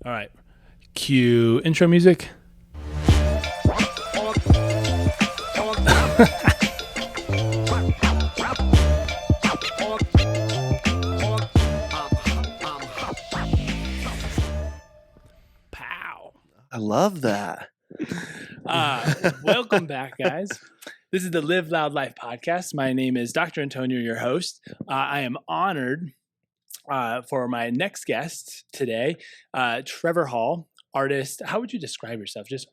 All right. Cue intro music. Pow. I love that. Welcome back, guys. This is the Live Loud Life podcast. My name is Dr. Antonio, your host. I am honored for my next guest today, Trevor Hall, artist. How would you describe yourself? Just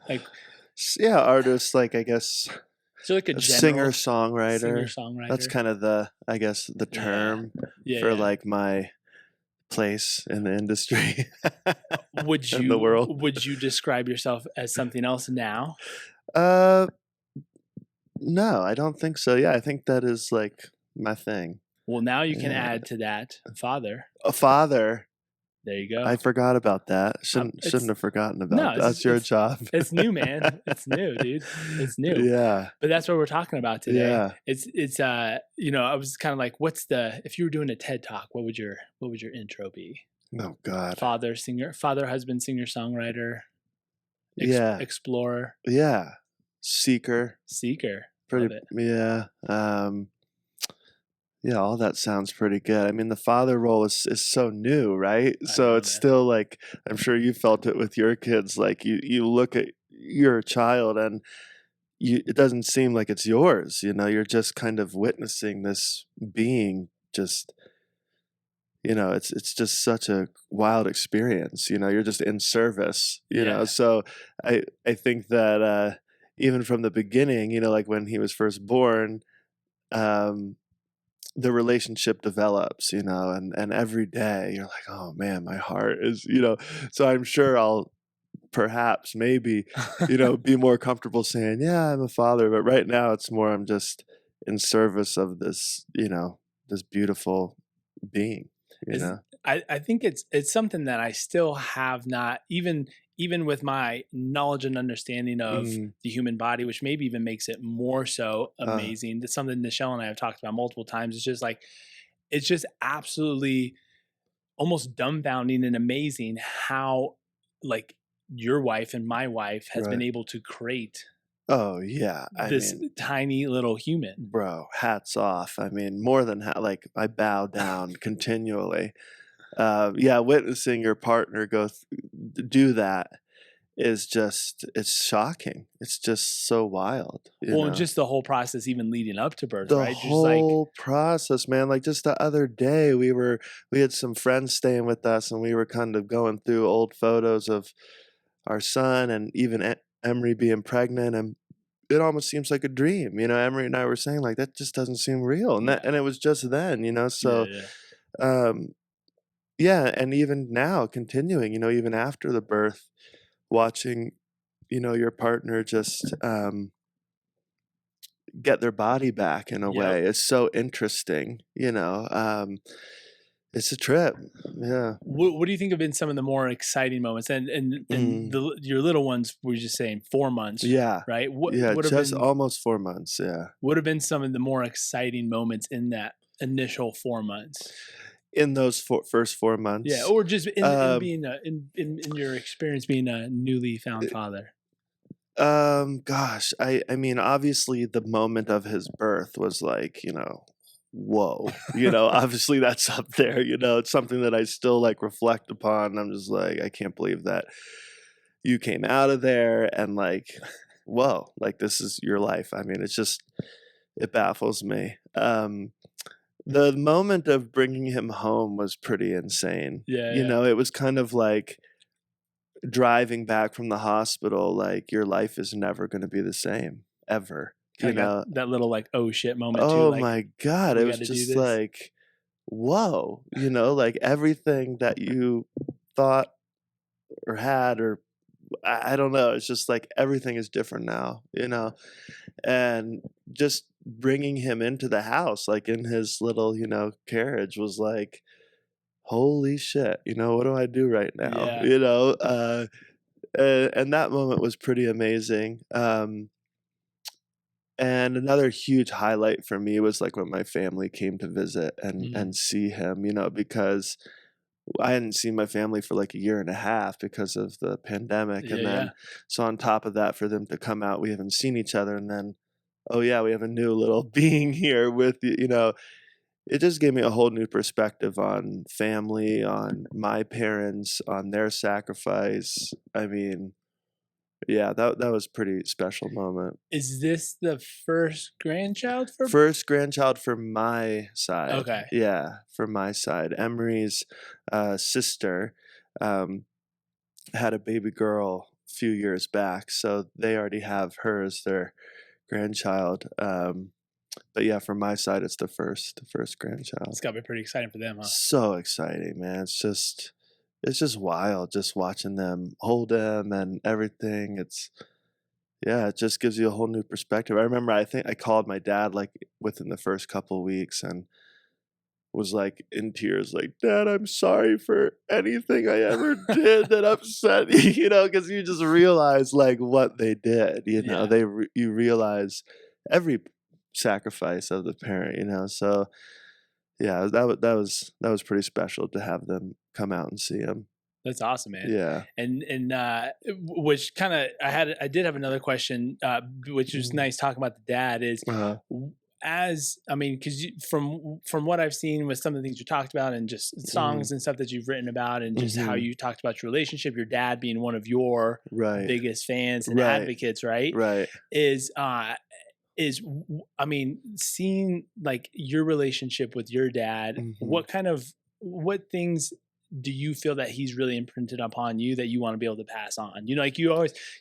like, Yeah, artist, like I guess so like a a general singer-songwriter. singer-songwriter. That's kind of the term for like my place in the industry. Would in the world. Would you describe yourself as something else now? No, I don't think so. Yeah, I think that is like my thing. Well, now you can add to that father. A father. There you go. I forgot about that. Shouldn't have forgotten about that. That's your job. It's new, man. It's new, dude. It's new. Yeah. But that's what we're talking about today. Yeah. It's I was kind of like, if you were doing a TED talk, what would your intro be? Oh God. Father, husband, singer, songwriter, explorer. Yeah. Seeker. Pretty. Love it. Yeah. Yeah, all that sounds pretty good. I mean, the father role is so new, right? So it's still like, I'm sure you felt it with your kids. Like you look at your child and it doesn't seem like it's yours. You know, you're just kind of witnessing this being just, it's just such a wild experience. You know, you're just in service, you know? So I think that even from the beginning, like when he was first born, the relationship develops, and every day you're like, oh man, my heart is, so I'm sure I'll perhaps maybe, be more comfortable saying, yeah, I'm a father. But right now it's more, I'm just in service of this, this beautiful being, I think it's something that I still have not, even with my knowledge and understanding of the human body, which maybe even makes it more so amazing. That's something Nichelle and I have talked about multiple times. It's just absolutely almost dumbfounding and amazing how like your wife and my wife has been able to create this tiny little human. Bro, hats off. I mean, more than like I bow down continually. Witnessing your partner do that is just, it's shocking. It's just so wild. And just the whole process, even leading up to birth, right? The whole process, man. Like just the other day, we had some friends staying with us, and we were kind of going through old photos of our son and even Emery being pregnant, and it almost seems like a dream. Emery and I were saying like that just doesn't seem real, and and it was just then. So. And even now continuing, even after the birth, watching, your partner just get their body back in a way is so interesting. It's a trip. Yeah. What do you think have been some of the more exciting moments? And your little ones, we were just saying 4 months. Yeah. Right. Almost 4 months. Yeah. What have been some of the more exciting moments in that initial 4 months? In those first 4 months, or just in being in your experience being a newly found father. Gosh, I mean, obviously the moment of his birth was like, whoa, obviously that's up there. It's something that I still like reflect upon. I'm just like, I can't believe that you came out of there, and like, whoa, like this is your life. I mean, it baffles me. The moment of bringing him home was pretty insane. It was kind of like driving back from the hospital, like your life is never going to be the same ever. That little like, oh shit moment. Oh my God. It was just like, whoa, like everything that you thought or had, or I don't know. It's just like everything is different now, and just bringing him into the house, like in his little, carriage, was like, holy shit, what do I do right now? And that moment was pretty amazing. And another huge highlight for me was like when my family came to visit and see him, because I hadn't seen my family for like a year and a half because of the pandemic. Yeah, And yeah. then, so on top of that, for them to come out, we haven't seen each other. And then, oh yeah, we have a new little being here with you know, it just gave me a whole new perspective on family, on my parents, on their sacrifice. I mean, yeah, that was a pretty special moment. Is this the first grandchild for? First grandchild for my side. Okay. Yeah, for my side. Emery's sister um, had a baby girl a few years back, so they already have her as their grandchild. But yeah, from my side, it's the first grandchild. It's got to be pretty exciting for them, huh? So exciting, man. It's just wild just watching them hold him and everything. Yeah, it just gives you a whole new perspective. I remember I think I called my dad like within the first couple weeks and was like in tears, like, "Dad, I'm sorry for anything I ever did that upset you," because you just realize like what they did. Yeah. You realize every sacrifice of the parent. So yeah, that was pretty special to have them come out and see him. That's awesome, man. Yeah. And which kind of I did have another question, which was Mhm. nice talking about the dad is Uh-huh. as I mean, because from what I've seen with some of the things you talked about and just Mhm. songs and stuff that you've written about and just how Mhm. you talked about your relationship, your dad being one of your Right. biggest fans and Right. advocates, right? Right. Is I mean, seeing like your relationship with your dad, Mhm. what things do you feel that he's really imprinted upon you that you want to be able to pass on? Like you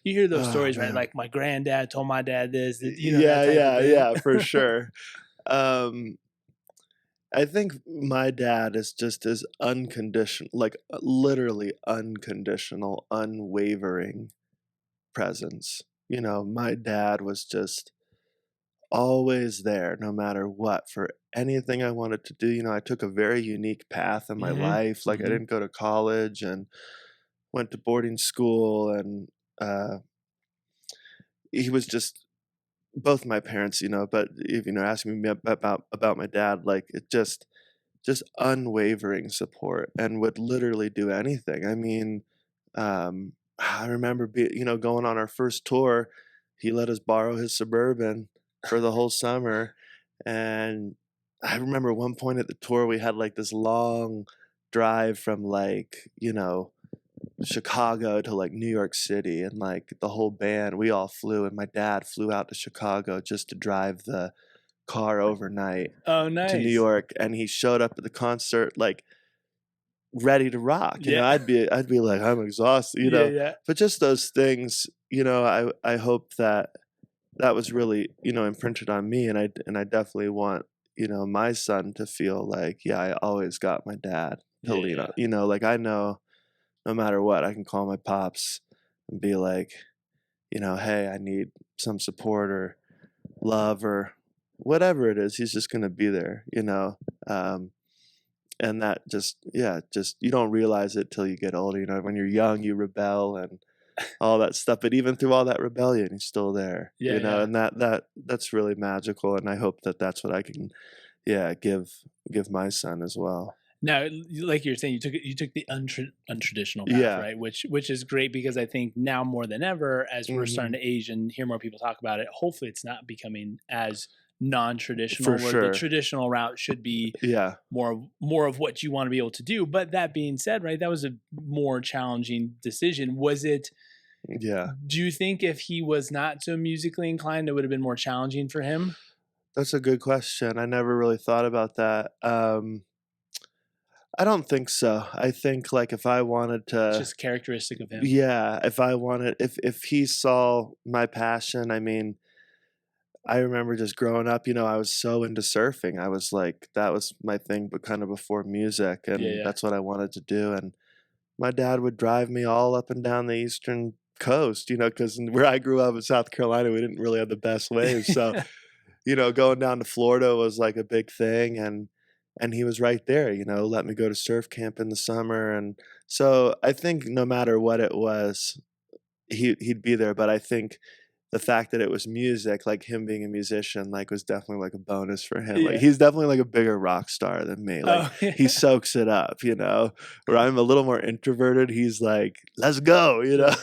hear those Oh, stories, right? man. Like my granddad told my dad this, that Yeah, type of yeah, thing. yeah, for sure. Um, I think my dad is just as unconditional, like literally unconditional, unwavering presence. My dad was just always there no matter what for anything I wanted to do. I took a very unique path in my Hmm. life. Like I Hmm. didn't go to college and went to boarding school and uh he was just both my parents, but if asking me about my dad, like it just unwavering support and would literally do anything. I mean, I remember going on our first tour, he let us borrow his Suburban for the whole summer, and I remember one point at the tour we had like this long drive from like, Chicago to like New York City, and like the whole band, we all flew, and my dad flew out to Chicago just to drive the car overnight Oh, to New nice. York, and he showed up at the concert like ready to rock. Yeah. I'd be like, I'm exhausted, Yeah. Yeah. but just those things, I hope that was really, imprinted on me, and I definitely want, my son to feel like, yeah, I always got my dad to Yeah. lean Yeah. on, like I know no matter what, I can call my pops and be like, hey, I need some support or love or whatever it is. He's just gonna be there. Um, and that just you don't realize it till you get older. When you're young, you rebel and all that stuff. But even through all that rebellion, he's still there. Yeah. Yeah. And that's really magical. And I hope that that's what I can, yeah, give my son as well. Now, like you're saying, you took the untraditional path, Yeah. right? Which is great because I think now more than ever, as we're starting Hmm. to age and hear more people talk about it, hopefully it's not becoming as non-traditional, For where the sure. traditional route should be Yeah. more of what you want to be able to do. But that being said, right, that was a more challenging decision. Was it? Yeah. Do you think if he was not so musically inclined, it would have been more challenging for him? That's a good question. I never really thought about that. I don't think so. I think like if I wanted It's to, just characteristic of him. yeah, if I wanted, if he saw my passion, I mean, I remember just growing up, I was so into surfing. I was like, that was my thing, but kind of before music, Yeah, and yeah, that's what I wanted to do. And my dad would drive me all up and down the eastern coast, because where I grew up in South Carolina, we didn't really have the best waves. So, going down to Florida was like a big thing, and he was right there, let me go to surf camp in the summer. And so I think no matter what it was, he'd be there. But I think the fact that it was music, like him being a musician, like was definitely like a bonus for him. Like Yeah. he's definitely like a bigger rock star than me. Like Oh, yeah. he soaks it up, you know. Where I'm a little more introverted, he's like, "Let's go," you know.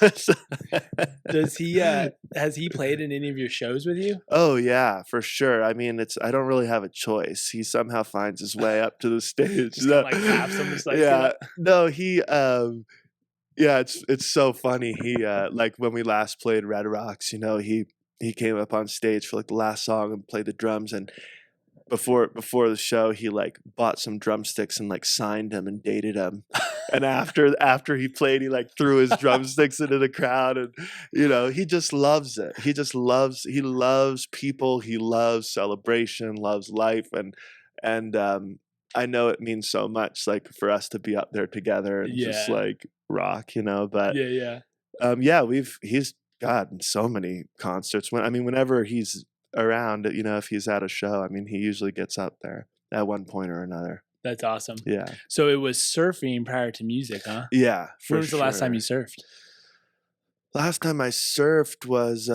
Does he has he played in any of your shows with you? Oh yeah, for sure. I mean, I don't really have a choice. He somehow finds his way up to the stage. Just kind of like taps him, just like, Yeah. No, yeah, it's so funny. He like when we last played Red Rocks, you know, he came up on stage for like the last song and played the drums, and before the show he like bought some drumsticks and like signed them and dated them. And after he played, he like threw his drumsticks into the crowd, and you know, he just loves it. He loves people, he loves celebration, loves life, and I know it means so much like for us to be up there together and just Yeah. like rock, you know. But Yeah. yeah, he's gotten so many concerts. Whenever he's around, you know, if he's at a show, I mean, he usually gets up there at one point or another. That's awesome. Yeah. So it was surfing prior to music, huh? Yeah. When was the last time you surfed? Last time I surfed was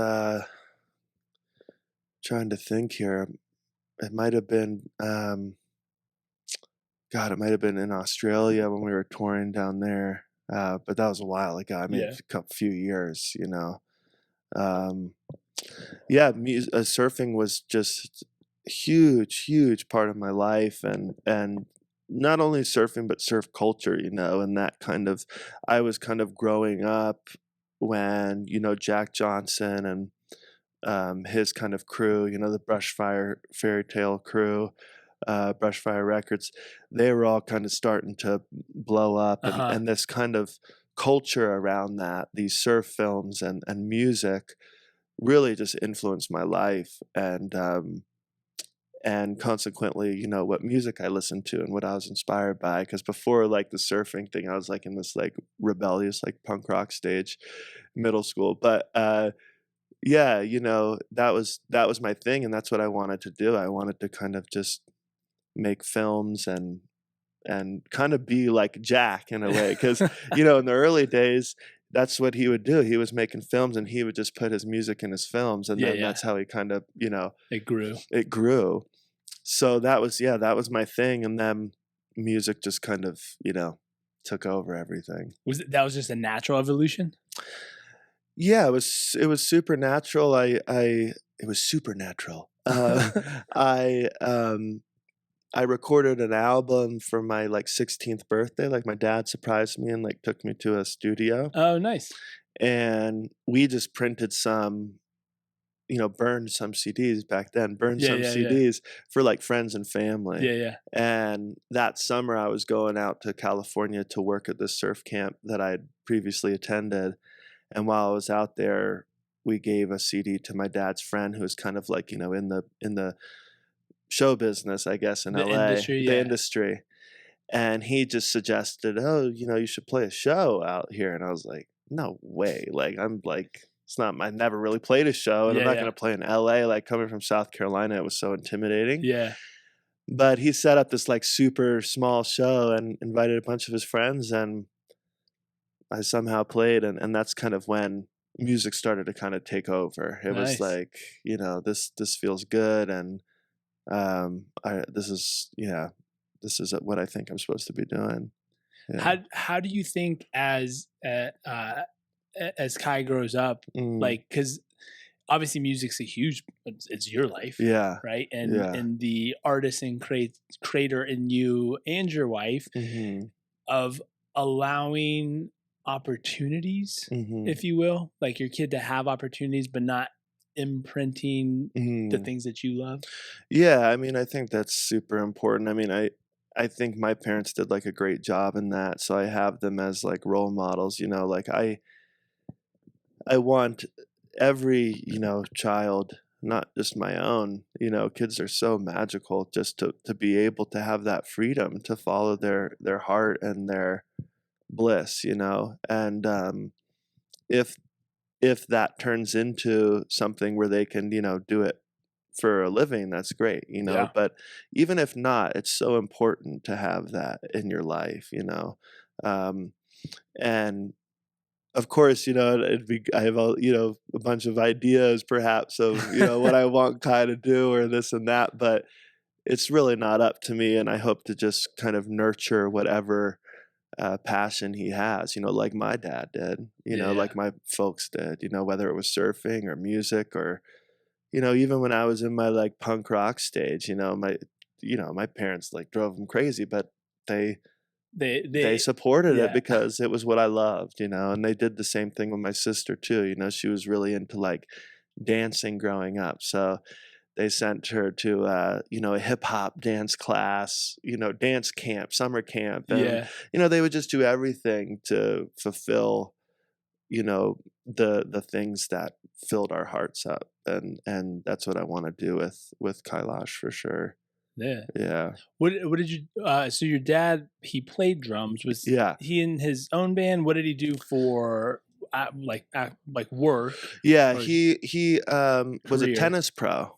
trying to think here. It might have been it might have been in Australia when we were touring down there. But that was a while ago. I mean, Yeah. a few years, you know. Yeah, surfing was just a huge part of my life, and not only surfing but surf culture, you know, and that kind of, I was kind of growing up when, you know, Jack Johnson and his kind of crew, you know, the Brushfire Fairy Tale crew, Brushfire Records, they were all kind of starting to blow up, and this kind of culture around that, these surf films and music really just influenced my life, and consequently, you know, what music I listened to and what I was inspired by. Because before like the surfing thing, I was like in this like rebellious like punk rock stage, middle school. But yeah, you know, that was my thing, and that's what I wanted to do. I wanted to kind of just make films and kind of be like Jack in a way, because you know, in the early days, that's what he would do. He was making films, and he would just put his music in his films, and then that's how he kind of, you know, it grew. So that was my thing, and then music just kind of, you know, took over everything. That was just a natural evolution? Yeah, it was supernatural. It was supernatural. I recorded an album for my like 16th birthday. Like my dad surprised me and like took me to a studio. Oh, nice. And we just printed some, you know, burned some CDs back then, CDs for like friends and family. Yeah. And that summer I was going out to California to work at this surf camp that I'd previously attended. And while I was out there, we gave a CD to my dad's friend who was kind of like, you know, in the show business, I guess, in LA, the industry. And he just suggested, "Oh, you know, you should play a show out here." And I was like, "No way." Like, I'm like, I never really played a show, and I'm not going to play in LA. Like, coming from South Carolina, it was so intimidating. Yeah. But he set up this like super small show and invited a bunch of his friends, and I somehow played. And that's kind of when music started to kind of take over. It was like, you know, this feels good. And this is what I think I'm supposed to be doing. Yeah. How do you think as Kai grows up, like, because obviously music's it's your life, right? And the artist and creator in you and your wife, of allowing opportunities, if you will, like your kid to have opportunities, but not imprinting the things that you love. Yeah, I mean, I think that's super important. I mean, I think my parents did like a great job in that, so I have them as like role models, you know. Like I want every, you know, child, not just my own, you know, kids are so magical, just to be able to have that freedom to follow their heart and their bliss, you know. And if that turns into something where they can, you know, do it for a living, that's great, you know. But even if not, it's so important to have that in your life, you know. And of course, I have a bunch of ideas perhaps of, what I want Kai to do or this and that, but it's really not up to me. And I hope to just kind of nurture whatever passion he has, like my dad did, like my folks did, whether it was surfing or music or, even when I was in my like punk rock stage, my parents like drove them crazy, but they supported it because it was what I loved, and they did the same thing with my sister too. She was really into like dancing growing up. So they sent her to, a hip hop dance class, dance camp, summer camp. And, they would just do everything to fulfill, the things that filled our hearts up. And that's what I want to do with Kailash for sure. Yeah. Yeah. What did you, so your dad, he played drums. Was he in his own band? What did he do for like work? Yeah. He was a tennis pro.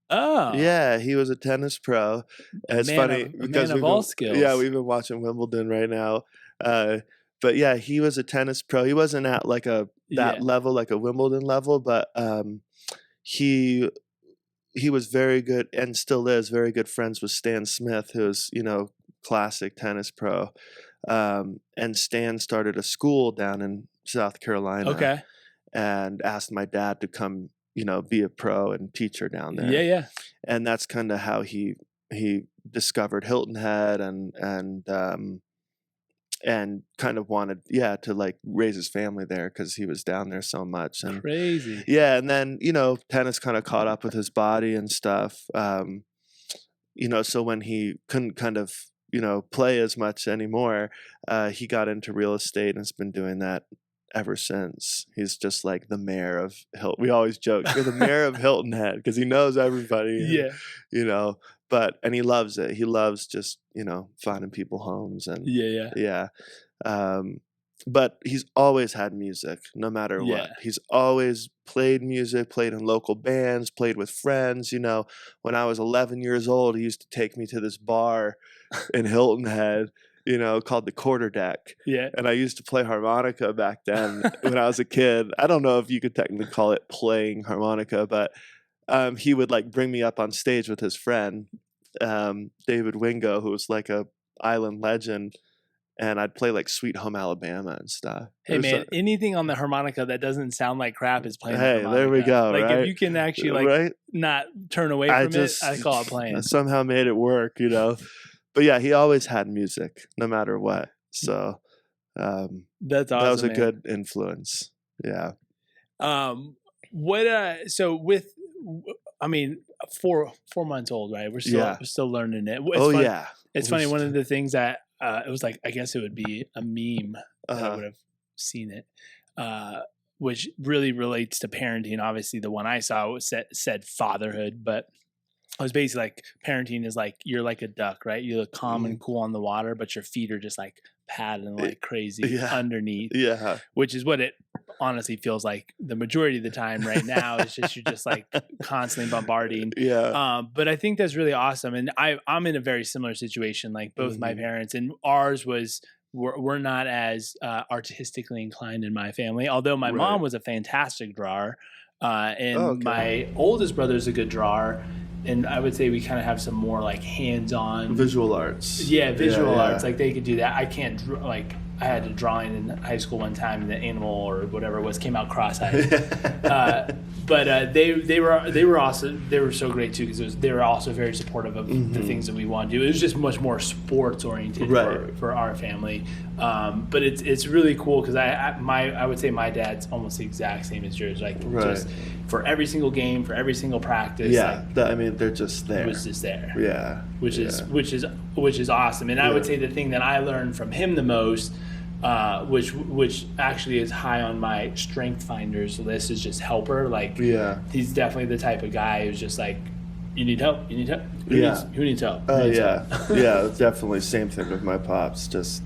Oh. Yeah, he was a tennis pro. And it's funny because of all skills. Yeah, we've been watching Wimbledon right now. But yeah, he was a tennis pro. He wasn't at like that level, like a Wimbledon level, but he was very good and still is very good friends with Stan Smith, who's, classic tennis pro. And Stan started a school down in South Carolina. Okay. And asked my dad to come be a pro and teacher down there. Yeah. And that's kind of how he discovered Hilton Head and kind of wanted, to like raise his family there because he was down there so much. And crazy. Yeah. And then, tennis kind of caught up with his body and stuff. So when he couldn't kind of, play as much anymore, he got into real estate and has been doing that ever since. He's just like the mayor of Hilton. We always joke, you're the mayor of Hilton Head because he knows everybody. And he loves it. He loves just, finding people homes and but he's always had music, no matter what. He's always played music, played in local bands, played with friends. When I was 11 years old, he used to take me to this bar in Hilton Head, called the Quarter Deck. Yeah. And I used to play harmonica back then when I was a kid. I don't know if you could technically call it playing harmonica, but he would like bring me up on stage with his friend, David Wingo, who was like a island legend. And I'd play like Sweet Home Alabama and stuff. Hey man, anything on the harmonica that doesn't sound like crap is playing. Hey, the there we go. Like right? if you can actually not turn away from it, I call it playing. I somehow made it work, But yeah, he always had music, no matter what. So that's awesome. That was a good influence. Yeah. So with, I mean, 4 months old, right? We're still learning it. It's funny. One of the things that it was like, I guess it would be a meme that I would have seen it, which really relates to parenting. Obviously, the one I saw was said fatherhood, but it was basically like parenting is like you're like a duck, right? You look calm and cool on the water, but your feet are just like paddling like crazy underneath. Yeah, which is what it honestly feels like the majority of the time right now. It's just you're just like constantly bombarding. Yeah. But I think that's really awesome, and I'm in a very similar situation. Like both my parents, and ours was. We're not as artistically inclined in my family, although my mom was a fantastic drawer, and my oldest brother is a good drawer. And I would say we kind of have some more like hands-on visual arts. Yeah, visual arts. Like they could do that. I can't like I had a drawing in high school one time, and the animal or whatever it was came out cross-eyed. But they were also they were so great too because they were also very supportive of the things that we want to do. It was just much more sports oriented for our family. But it's really cool because I would say my dad's almost the exact same as yours. Like just for every single game, for every single practice. Yeah, I mean they're just there. It was just there. Yeah, which is awesome. And I would say the thing that I learned from him the most. Which actually is high on my strength finders list is just helper. Like he's definitely the type of guy who's just like, you need help. Who needs help? Yeah, definitely. Same thing with my pops. Just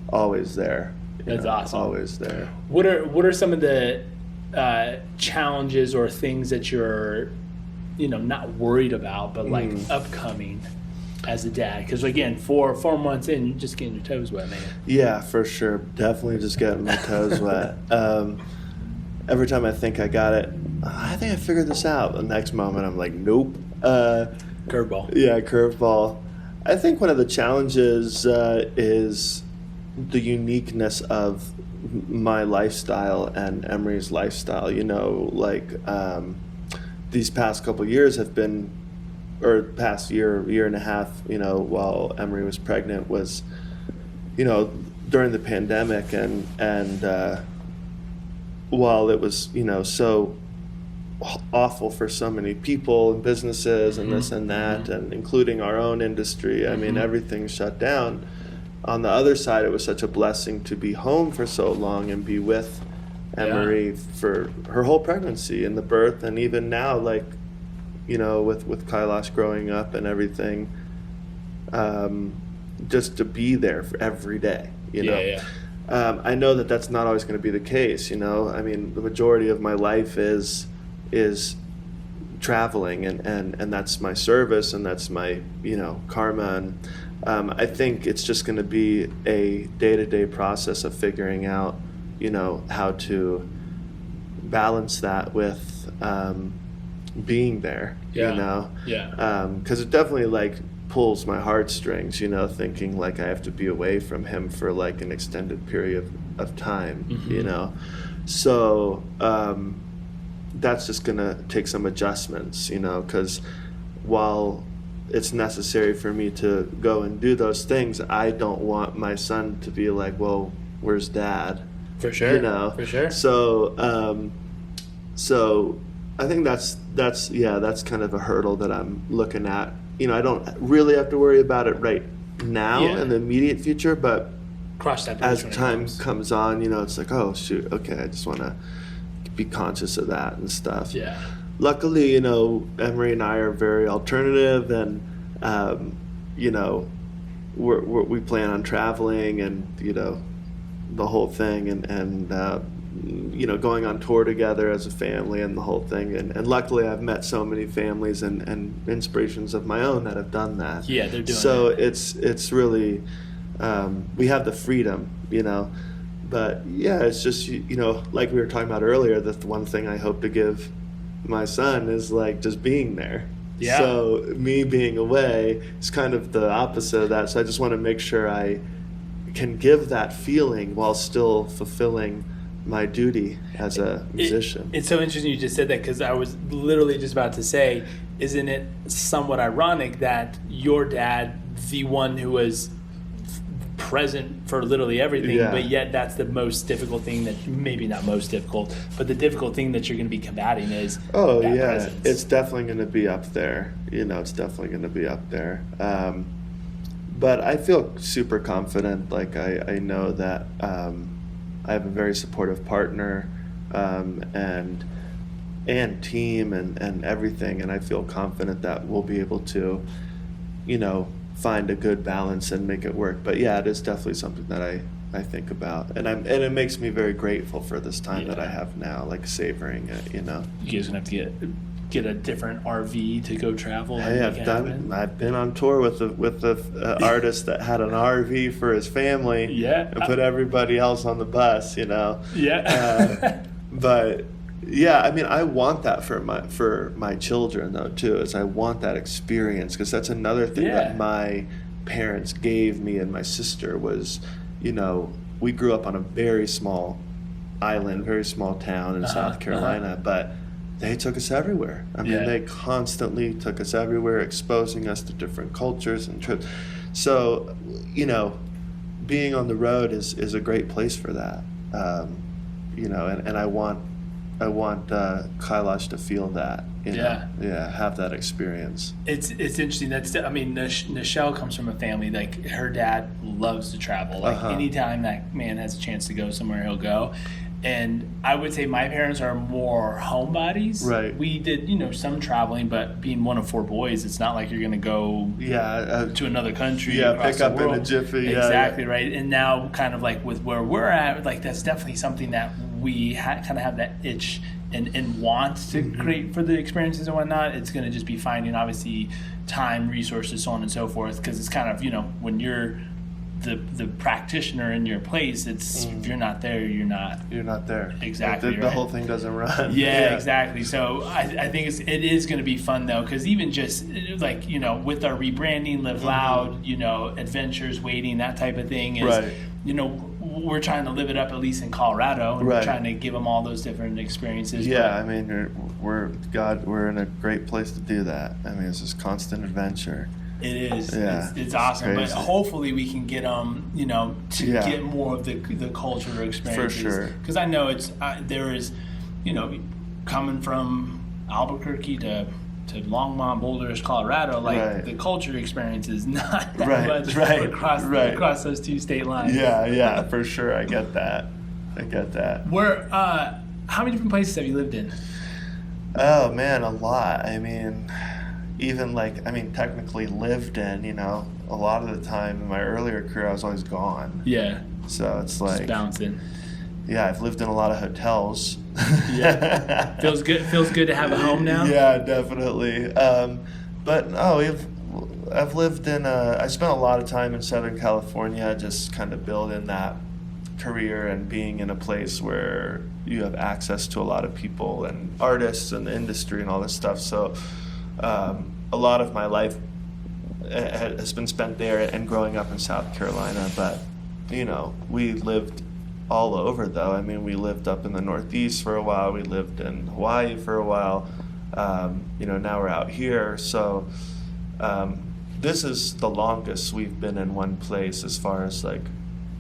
always there. That's awesome. Always there. What are some of the challenges or things that you're, not worried about, but like upcoming? as a dad? Because again, 4 months in, you're just getting your toes wet, man. Yeah, for sure. Definitely just getting my toes wet. Every time I think I got it, I think I figured this out. The next moment, I'm like, nope. Curveball. Yeah, curveball. I think one of the challenges is the uniqueness of my lifestyle and Emery's lifestyle. You know, like these past couple years have been, or past year and a half, you know, while Emery was pregnant was, you know, during the pandemic and while it was, you know, so awful for so many people and businesses and this and that, and including our own industry. I mean, everything shut down. On the other side, it was such a blessing to be home for so long and be with Emery for her whole pregnancy and the birth, and even now, like, you know, with Kailash growing up and everything, just to be there for every day, you know. I know that that's not always going to be the case, you know. I mean, the majority of my life is traveling, and that's my service, and that's my, you know, karma. And I think it's just going to be a day-to-day process of figuring out, you know, how to balance that with being there, you know. Because it definitely, like, pulls my heartstrings, you know, thinking like I have to be away from him for like an extended period of time, you know. So that's just gonna take some adjustments, you know, because while it's necessary for me to go and do those things, I don't want my son to be like, well, where's dad? For sure. You know. For sure. So so I think that's kind of a hurdle that I'm looking at. You know, I don't really have to worry about it right now in the immediate future, but cross that as time comes on, you know, it's like, oh shoot, okay, I just want to be conscious of that and stuff. Yeah. Luckily, you know, Emery and I are very alternative, and you know, we plan on traveling, and you know, the whole thing, and you know, going on tour together as a family and the whole thing. And luckily I've met so many families and inspirations of my own that have done that. Yeah, they're doing so that. It's really, we have the freedom, you know, but yeah, it's just, you know, like we were talking about earlier, the one thing I hope to give my son is like just being there. Yeah. So me being away is kind of the opposite of that. So I just want to make sure I can give that feeling while still fulfilling my duty as a musician. It's so interesting you just said that, because I was literally just about to say, isn't it somewhat ironic that your dad, the one who was present for literally everything, but yet that's the most difficult thing, that maybe not most difficult, but the difficult thing that you're going to be combating is presence. It's definitely going to be up there. You know, it's definitely going to be up there. But I feel super confident. Like I know that I have a very supportive partner, and team and everything, and I feel confident that we'll be able to, you know, find a good balance and make it work. But yeah, it is definitely something that I think about, and it makes me very grateful for this time that I have now, like savoring it, you know. You guys gonna have to get a different RV to go travel. Hey, I've been on tour with the artist that had an RV for his family, and put everybody else on the bus, you know. But yeah, I mean, I want that for my children though too. Is I want that experience, because that's another thing that my parents gave me and my sister was, you know, we grew up on a very small island, very small town in South Carolina, but they took us everywhere. I mean, they constantly took us everywhere, exposing us to different cultures and trips. So, you know, being on the road is a great place for that. You know, and I want Kailash to feel that. You know? Have that experience. It's interesting. Nichelle comes from a family, like, her dad loves to travel. Like, anytime that man has a chance to go somewhere, he'll go. And I would say my parents are more homebodies. Right. We did, you know, some traveling, but being one of 4 boys, it's not like you're going to go to another country. Pick up in a jiffy. Exactly, right. And now kind of like with where we're at, like, that's definitely something that we kind of have that itch and want to create for the experiences and whatnot. It's going to just be finding, obviously, time, resources, so on and so forth, because it's kind of, when you're the practitioner in your place, it's if you're not there, you're not there. Exactly. The whole thing doesn't run. Yeah, exactly. So I think it is going to be fun, though, because even just like, with our rebranding, Live Loud, Adventures, Waiting, that type of thing is, we're trying to live it up, at least in Colorado, and we're trying to give them all those different experiences. Yeah, I mean, we're in a great place to do that. I mean, it's this constant adventure. It is. Yeah, it's awesome. crazy. But hopefully we can get them, to get more of the cultural experiences. For sure. Because I know there is, coming from Albuquerque to Longmont, Boulders, Colorado, the culture experience is not that much across those two state lines. Yeah, for sure. I get that. Where, how many different places have you lived in? Oh man, a lot. I mean, even technically lived in, a lot of the time in my earlier career, I was always gone. Yeah. So it's like just bouncing. Yeah, I've lived in a lot of hotels. Yeah. Feels good to have a home now. Yeah, definitely. But no, I've lived in I spent a lot of time in Southern California, just kind of building that career and being in a place where you have access to a lot of people and artists and the industry and all this stuff. So a lot of my life has been spent there and growing up in South Carolina. But, we lived all over, though. I mean, we lived up in the Northeast for a while. We lived in Hawaii for a while. Now we're out here. So this is the longest we've been in one place as far as,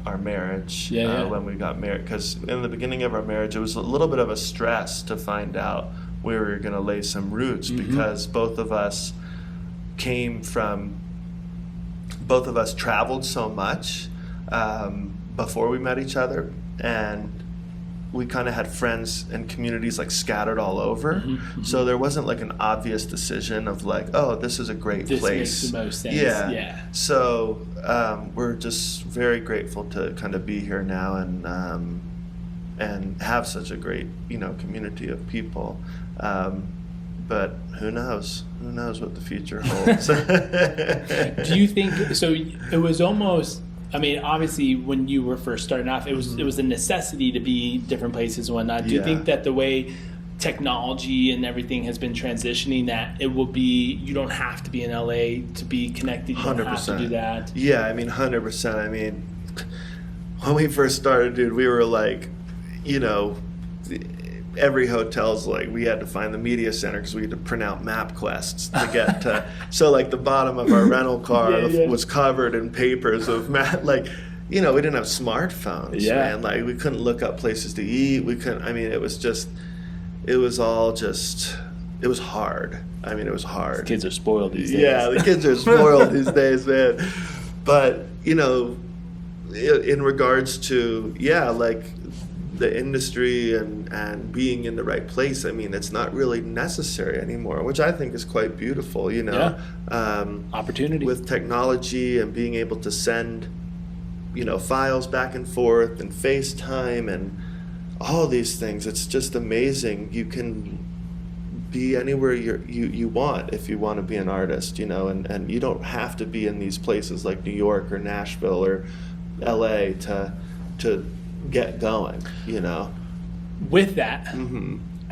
our marriage. When we got married. Because in the beginning of our marriage, it was a little bit of a stress to find out where we were going to lay some roots, because both of us traveled so much before we met each other, and we kind of had friends and communities scattered all over. So there wasn't an obvious decision of this is a great place. This makes the most sense. Yeah. So we're just very grateful to kind of be here now and have such a great community of people. But who knows? Who knows what the future holds? Do you think so? It was almost. I mean, obviously, when you were first starting off, it was a necessity to be different places and whatnot. Do you think that the way technology and everything has been transitioning, that it will be, you don't have to be in LA to be connected? You don't 100%. Have to do that. Yeah, I mean, 100%. I mean, when we first started, dude, we were every hotel's we had to find the media center because we had to print out MapQuests to get to. So the bottom of our rental car was covered in papers of map. We didn't have smartphones, man. We couldn't look up places to eat. We couldn't. I mean, it was hard. I mean, it was hard. The kids are spoiled these days. Yeah, the kids are spoiled these days, man. But in regards to the industry and being in the right place, I mean, it's not really necessary anymore, which I think is quite beautiful, opportunity with technology and being able to send, files back and forth and FaceTime and all these things. It's just amazing. You can be anywhere you want if you want to be an artist, and you don't have to be in these places like New York or Nashville or LA to get going, With that,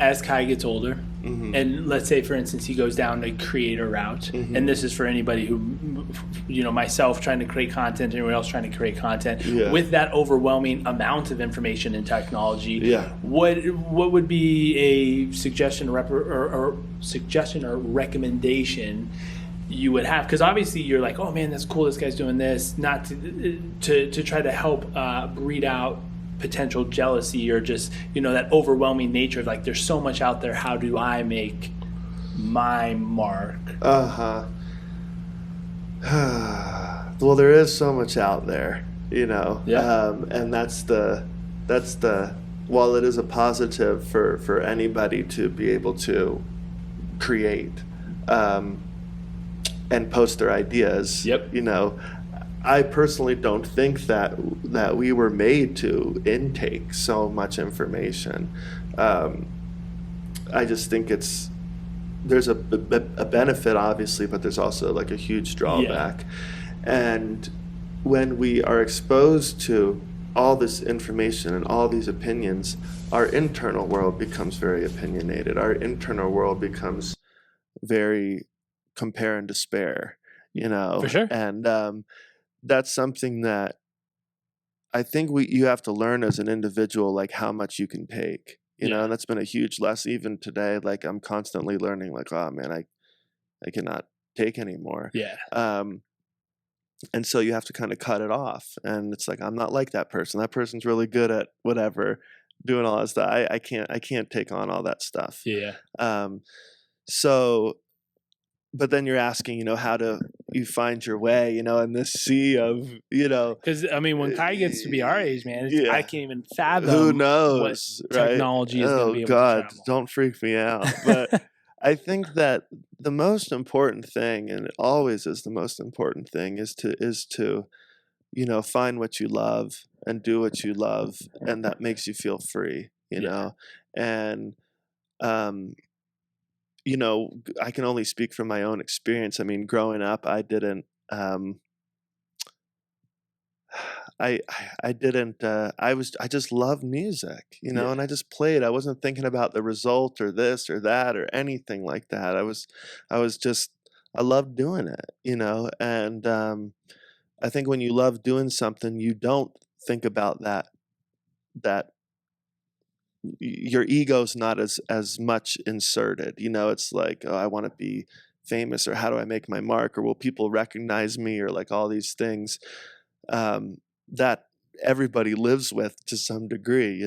as Kai gets older, and let's say, for instance, he goes down the creator route, and this is for anybody who, myself trying to create content, anyone else trying to create content, with that overwhelming amount of information and technology, what would be a suggestion or recommendation you would have? Because obviously you're like, oh man, that's cool, this guy's doing this, not to try to help breed out potential jealousy or just that overwhelming nature of there's so much out there, how do I make my mark? Well, there is so much out there, and that's the while it is a positive for anybody to be able to create and post their ideas, I personally don't think that we were made to intake so much information. I just think there's a benefit, obviously, but there's also like a huge drawback. And when we are exposed to all this information and all these opinions, our internal world becomes very opinionated. Our internal world becomes very compare and despair, For sure. And that's something that I think you have to learn as an individual, like how much you can take, and that's been a huge lesson. Even today, like I'm constantly learning, like, oh man, I cannot take anymore. Yeah. And so you have to kind of cut it off. And it's like, I'm not like that person. That person's really good at whatever, doing all that stuff. I can't take on all that stuff. Yeah. So, but then you're asking, how do you find your way, in this sea of, because I mean, when Kai gets to be our age, man, I can't even fathom who knows, what technology is going to be able to travel. Don't freak me out. But I think that the most important thing, and it always is the most important thing, is to find what you love and do what you love, and that makes you feel free, and I can only speak from my own experience. I mean, growing up, I didn't I just loved music, and I just played. I wasn't thinking about the result or this or that or anything like that. I loved doing it, and I think when you love doing something, you don't think about that your ego's not as much inserted. It's like, oh, I want to be famous, or how do I make my mark, or will people recognize me, or like all these things that everybody lives with to some degree,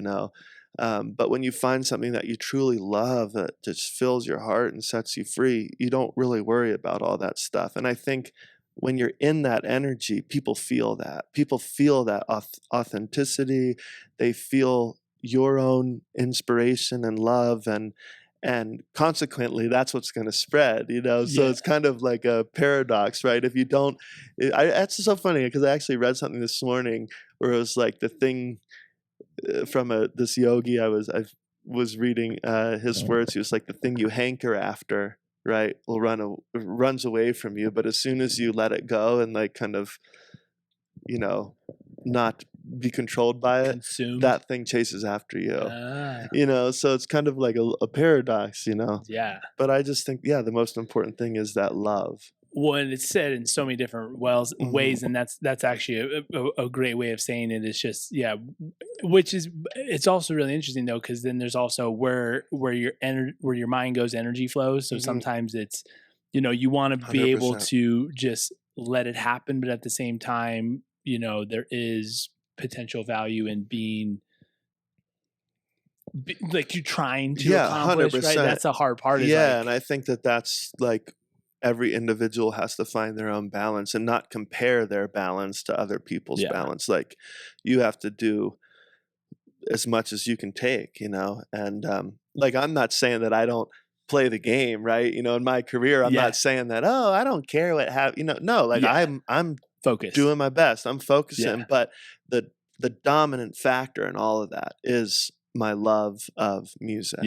but when you find something that you truly love that just fills your heart and sets you free, you don't really worry about all that stuff. And I think when you're in that energy, people feel that authenticity. They feel your own inspiration and love, and consequently that's what's going to spread, so it's kind of like a paradox, right? If you don't, that's so funny, because I actually read something this morning where it was like the thing from this yogi I was reading his words. He was like, the thing you hanker after, right, runs away from you, but as soon as you let it go and like kind of not be controlled by it, Consumed. that thing chases after you. So it's kind of like a paradox, Yeah. But I just think, the most important thing is that love. Well, and it's said in so many different ways, and that's actually a great way of saying it. It's just, which is, it's also really interesting though, because then there's also where your mind goes, energy flows. So sometimes it's, you want to be able to just let it happen, but at the same time, there is potential value in being like you're trying to accomplish, 100%. Right? That's a hard part. And I think that's like every individual has to find their own balance and not compare their balance to other people's balance. Like you have to do as much as you can take, and like I'm not saying that I don't play the game, right? In my career, I'm not saying that, oh, I don't care what no, like I'm focused, doing my best. I'm focusing, but the dominant factor in all of that is my love of music.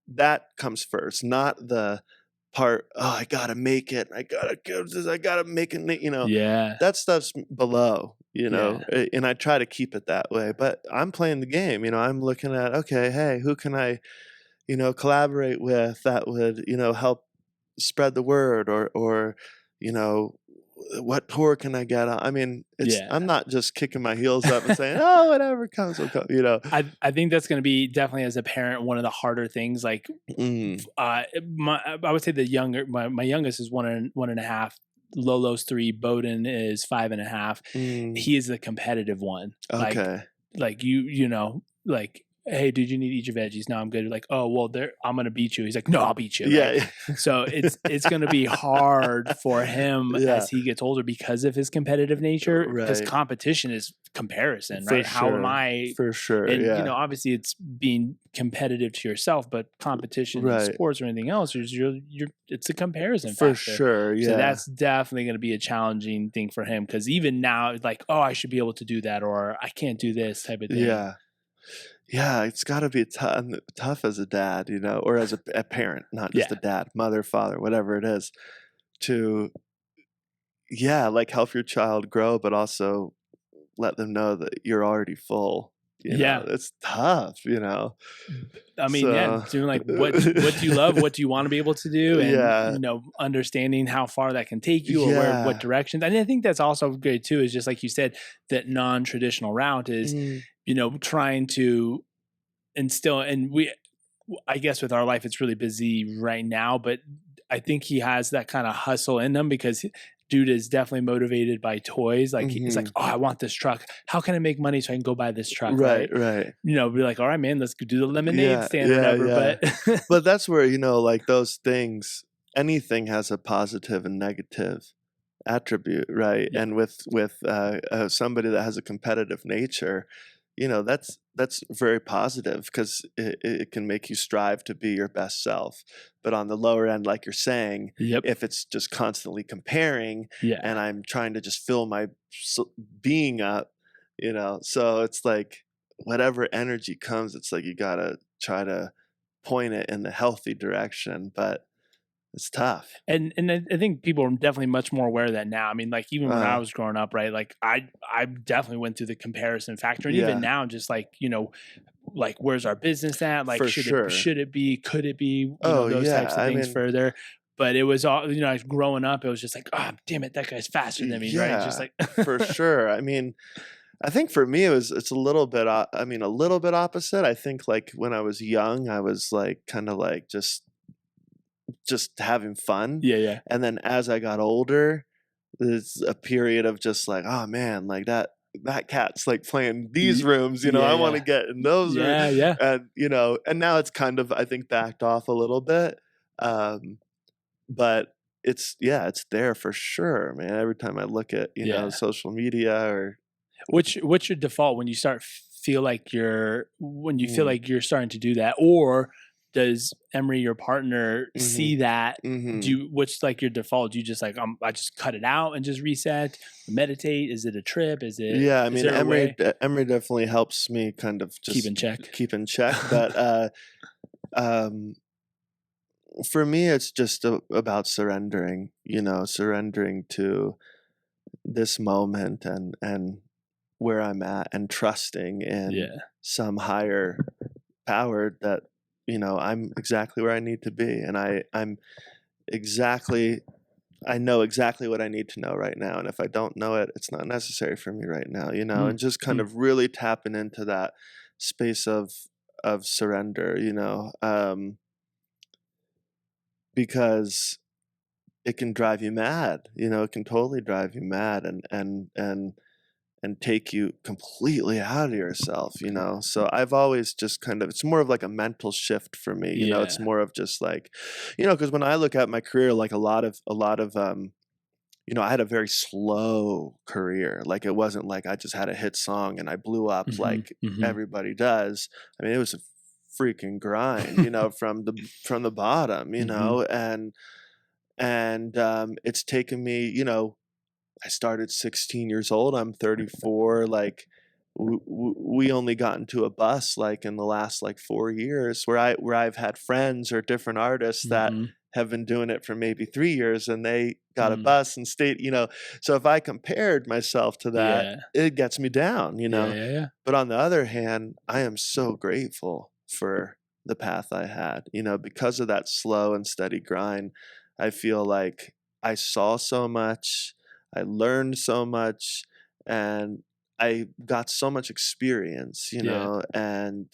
That comes first, not the part, oh, I gotta make it, I gotta go to this, I gotta make it, that stuff's below, and I try to keep it that way. But I'm playing the game, I'm looking at, okay, hey, who can I collaborate with that would help spread the word, or what tour can I get on? I mean, I'm not just kicking my heels up and saying, oh, whatever comes will come, I think that's going to be definitely, as a parent, one of the harder things. Like, I would say my youngest is 1.5. Lolo's 3. Bowden is 5.5. He is the competitive one. Okay. Like like, hey, dude, you need to eat your veggies. No, I'm good. Like, oh, well, I'm going to beat you. He's like, no, I'll beat you. Right? So it's going to be hard for him as he gets older because of his competitive nature. Because competition is comparison, right? How am I? For sure. And, obviously it's being competitive to yourself, but competition in sports or anything else, it's a comparison factor. For sure. So that's definitely going to be a challenging thing for him. Because even now, it's like, oh, I should be able to do that, or I can't do this type of thing. Yeah, it's got to be tough as a dad, you know, or as a parent, not just Yeah. a dad, mother, father, whatever it is, to, yeah, like help your child grow, but also let them know that you're already full. You know, Yeah. it's tough, you know. I mean, yeah, So, doing like what do you love, what do you want to be able to do, and yeah, understanding how far that can take you or what yeah, directions. And I think that's also great too. Is just like you said, that non-traditional route is mm, trying to instill. And I guess with our life, it's really busy right now, but I think he has that kind of hustle in him because dude is definitely motivated by toys. Like it's like, hmm, oh, I want this truck. How can I make money so I can go buy this truck? right, Right. right. Be like, all right, man, let's go do the lemonade Yeah, stand or yeah, whatever. yeah. But But that's where, you know, like those things, anything has a positive and negative attribute, right? yeah, And with somebody that has a competitive nature, you know, that's very positive because it can make you strive to be your best self. But on the lower end, like you're saying, yep, if it's just constantly comparing and yeah, I'm trying to just fill my being up, you know, so it's like whatever energy comes, it's like you gotta try to point it in the healthy direction, but it's tough. and I think people are definitely much more aware of that now. I mean, like even when I Uh, was growing up, right? Like I definitely went through the comparison factor, and even yeah, now, just like like where's our business at? Like for sure. should it be? Could it be? Oh, Those yeah, types of I things mean, further. But it was all like growing up, it was just like, oh damn it, that guy's faster than me, right? Just yeah, like for sure. I mean, I think for me it's a little bit I mean, a little bit opposite. I think, like, when I was young, I was, like, kinda, like, just having fun, yeah, yeah, and then as I got older, there's a period of just like, "Oh, man, like, that cat's, like, playing these rooms, you know, yeah, I wanna yeah, get in those rooms," yeah, yeah, and, you know, and now it's kind of, I think, backed off a little bit, um, but it's there for sure, man. Every time I look at, you know, yeah. social media or What's your default when you you feel mm, like you're starting to do that, or does Emery, your partner, mhm, see that? mhm. What's like your default? Do you just like I just cut it out and just reset, meditate? Is it a trip? Yeah, I Is mean, there a way? Emery definitely helps me kind of Keep just in check. keep in check, but, um, for me, it's just about surrendering, you know, surrendering to this moment and where I'm at and trusting in Yeah, some higher power that, you know, I'm exactly where I need to be, and exactly I know exactly what I need to know right now, and if I don't know it, it's not necessary for me right now, you know, mm, and just kind mm, of really tapping into that space of surrender, you know, because it can drive you mad, you know, it can totally drive you mad and take you completely out of yourself, you know? So I've always just kind of it's more of like a mental shift for me, you know? It's yeah, more of just like, you know, because when I look at my career, like a lot of you know, I had a very slow career. Like it wasn't like I just had a hit song and I blew up hmm like hmm everybody does. I mean, it was a freaking grind, you know, from the bottom, you hmm know, and it's taken me, you know, I started 16 years old. I'm 34. Like we only got into a bus like in the last like 4 years where I've had friends or different artists that hmm have been doing it for maybe 3 years and they got a mm, bus and stayed, you know. So if I compared myself to that, yeah, it gets me down, you yeah, know. yeah, yeah, But on the other hand, I am so grateful for the path I had, you know, because of that slow and steady grind. I feel like I saw so much, I learned so much, and I got so much experience, you yeah. know, and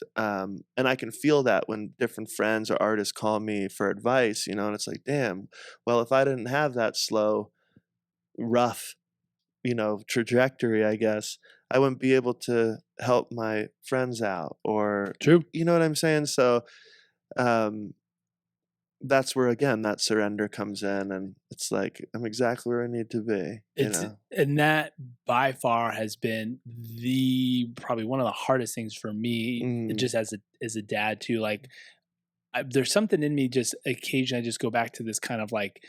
I can feel that when different friends or artists call me for advice, you know, and it's like, damn, well, if I didn't have that slow, rough, you know, trajectory, I guess, I wouldn't be able to help my friends out or, True. you know what I'm saying? So, um, that's where again that surrender comes in, and it's like I'm exactly where I need to be, you It's know. and that by far has been the probably one of the hardest things for me, Mm, just as a dad too. Like, there's something in me. Just occasionally, I just go back to this kind of like.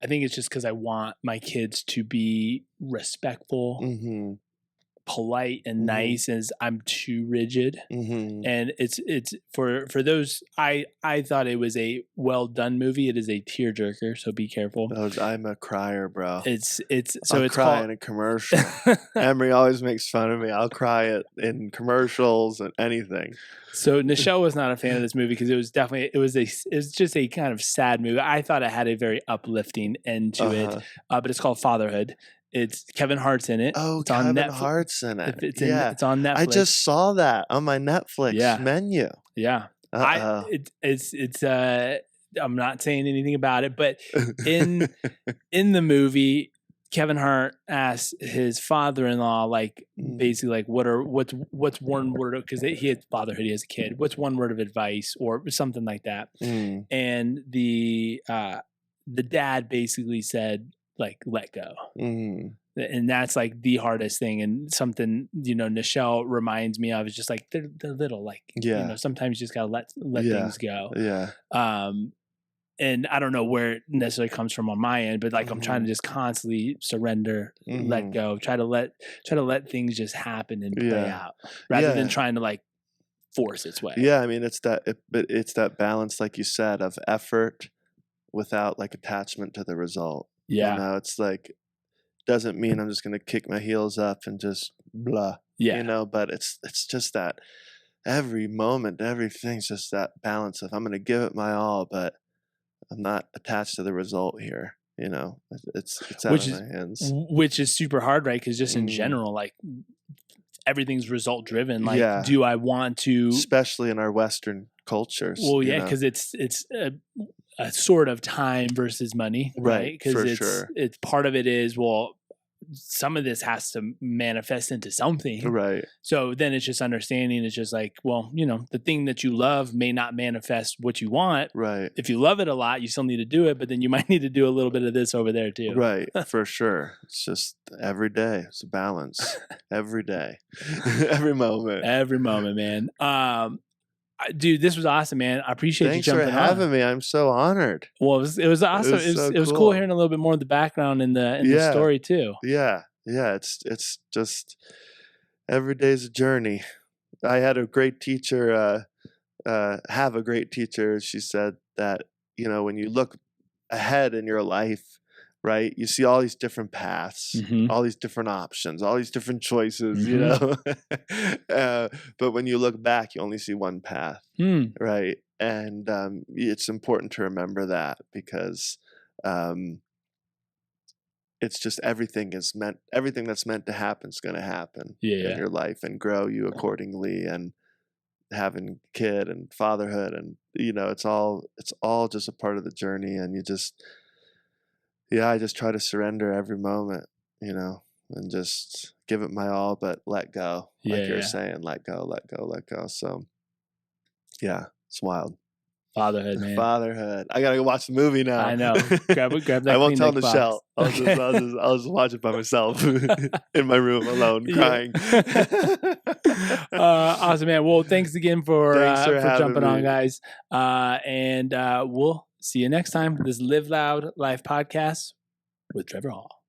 I think it's just because I want my kids to be respectful mhm. polite and nice as I'm too rigid. And it's for those, I thought it was a well done movie. It is a tearjerker, so be careful. I'm a crier, bro. I'll cry in a commercial. Emery always makes fun of me. I'll cry in commercials and anything. So Nichelle was not a fan of this movie because it was just a kind of sad movie. I thought it had a very uplifting end to it, but it's called Fatherhood. It's Kevin Hart's in it. Oh, it's Kevin Hart's in it. It's on Netflix. I just saw that on my Netflix menu. Yeah. I'm not saying anything about it, but in the movie, Kevin Hart asks his father-in-law, like, basically, like, what's one word, because he had fatherhood, he has a kid. What's one word of advice or something like that? And the dad basically said, like, let go. And that's like the hardest thing. And something, Nichelle reminds me of is just like, they're little, like, sometimes you just gotta let things go. And I don't know where it necessarily comes from on my end, but like I'm trying to just constantly surrender, let go, try to let things just happen and play out rather than trying to like force its way. Yeah, I mean it's that balance, like you said, of effort without like attachment to the result. Yeah, it's like doesn't mean I'm just gonna kick my heels up and just blah. Yeah, but it's just that every moment, everything's just that balance of I'm gonna give it my all, but I'm not attached to the result here. It's out of my hands. Which is super hard, right? Because just in general, like everything's result driven. Like, do I want to, especially in our Western cultures? Well, because it's a sort of time versus money, right? Because it's part of it is, well, some of this has to manifest into something. Right. So then it's just understanding. It's just like, well, the thing that you love may not manifest what you want. Right. If you love it a lot, you still need to do it, but then you might need to do a little bit of this over there too. Right. For sure. It's just every day. It's a balance. Every day. Every moment. Every moment, man. Dude, this was awesome, man. I appreciate you jumping on. Thanks for having me. I'm so honored. Well, it was awesome. It was cool hearing a little bit more of the background in the story too. Yeah. It's just every day's a journey. I had a great teacher. Have a great teacher. She said that when you look ahead in your life, right, you see all these different paths, all these different options, all these different choices, but when you look back, you only see one path, right? And it's important to remember that because it's just everything that's meant to happen is going to happen in your life and grow you accordingly. And having a kid and fatherhood, and it's all just a part of the journey. And you just I just try to surrender every moment, and just give it my all, but let go. Like you're saying, let go, let go, let go. So, yeah, it's wild. Fatherhood, man. Fatherhood. I gotta go watch the movie now. I know. Grab that. I won't tell Nichelle. I'll just watch it by myself in my room alone, crying. Awesome, man. Well, thanks again for jumping on, guys. And we'll see you next time. This Live Loud Life podcast with Trevor Hall.